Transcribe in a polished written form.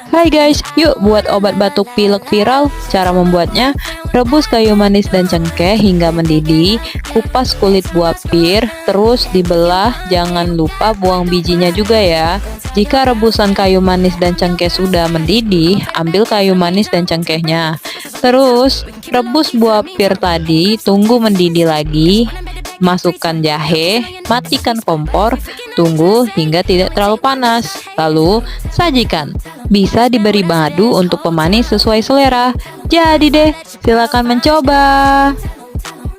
Hai guys, yuk buat obat batuk pilek viral. Cara membuatnya: rebus kayu manis dan cengkeh hingga mendidih, kupas kulit buah pir, terus dibelah, jangan lupa buang bijinya juga ya. Jika rebusan kayu manis dan cengkeh sudah mendidih, ambil kayu manis dan cengkehnya. Terus, rebus buah pir tadi, tunggu mendidih lagi. Masukkan jahe, matikan kompor, tunggu hingga tidak terlalu panas. Lalu, sajikan. Bisa diberi madu untuk pemanis sesuai selera. Jadi deh, silakan mencoba.